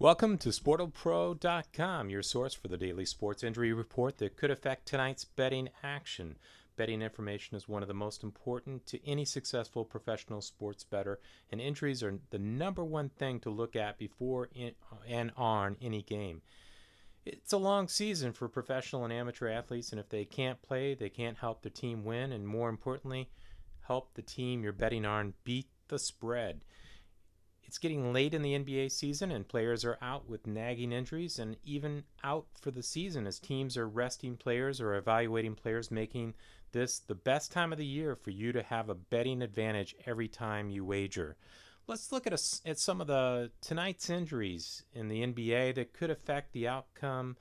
Welcome to SportalPro.com, your source for the daily sports injury report that could affect tonight's betting action. Betting information is one of the most important to any successful professional sports bettor, and injuries are the number one thing to look at before and on any game. It's a long season for professional and amateur athletes, and if they can't play, they can't help their team win, and more importantly, help the team you're betting on beat the spread. It's getting late in the NBA season, and players are out with nagging injuries and even out for the season as teams are resting players or evaluating players, making this the best time of the year for you to have a betting advantage every time you wager. Let's look at some of tonight's injuries in the NBA that could affect the outcome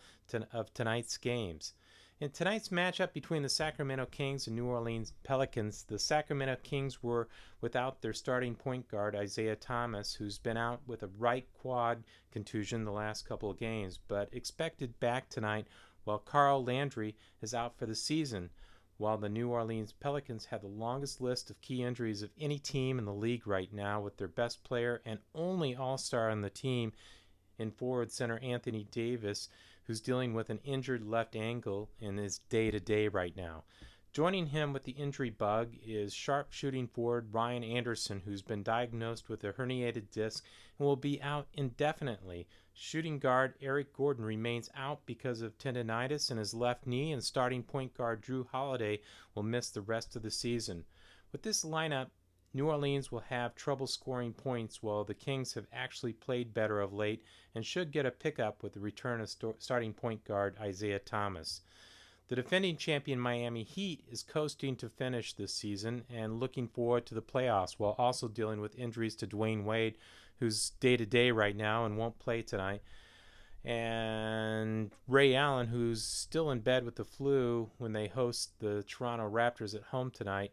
of tonight's games. In tonight's matchup between the Sacramento Kings and New Orleans Pelicans, the Sacramento Kings were without their starting point guard, Isaiah Thomas, who's been out with a right quad contusion the last couple of games, but expected back tonight, while Carl Landry is out for the season, while the New Orleans Pelicans have the longest list of key injuries of any team in the league right now, with their best player and only all-star on the team in forward center Anthony Davis, who's dealing with an injured left ankle in his day-to-day right now. Joining him with the injury bug is sharp-shooting forward Ryan Anderson, who's been diagnosed with a herniated disc and will be out indefinitely. Shooting guard Eric Gordon remains out because of tendonitis in his left knee, and starting point guard Drew Holiday will miss the rest of the season. With this lineup, New Orleans will have trouble scoring points, while the Kings have actually played better of late and should get a pickup with the return of starting point guard Isaiah Thomas. The defending champion Miami Heat is coasting to finish this season and looking forward to the playoffs, while also dealing with injuries to Dwayne Wade, who's day-to-day right now and won't play tonight, and Ray Allen, who's still in bed with the flu when they host the Toronto Raptors at home tonight,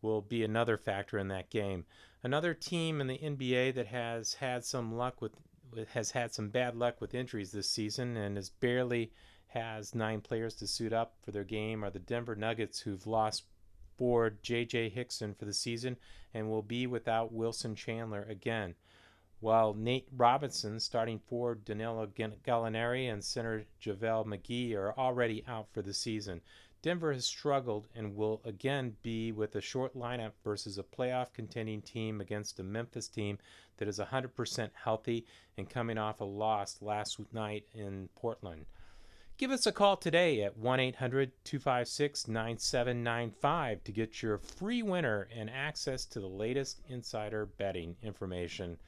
will be another factor in that game. Another team in the NBA that has had some bad luck with injuries this season and has 9 players to suit up for their game are the Denver Nuggets, who've lost forward J.J. Hickson for the season and will be without Wilson Chandler again, while Nate Robinson, starting forward Danilo Gallinari, and center JaVale McGee are already out for the season. Denver has struggled and will again be with a short lineup versus a playoff contending team against a Memphis team that is 100% healthy and coming off a loss last night in Portland. Give us a call today at 1-800-256-9795 to get your free winner and access to the latest insider betting information.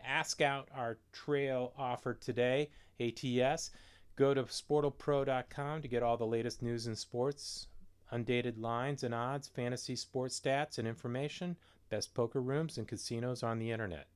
Ask out our trail offer today, ATS. Go to SportalPro.com to get all the latest news in sports, undated lines and odds, fantasy sports stats and information, best poker rooms and casinos on the internet.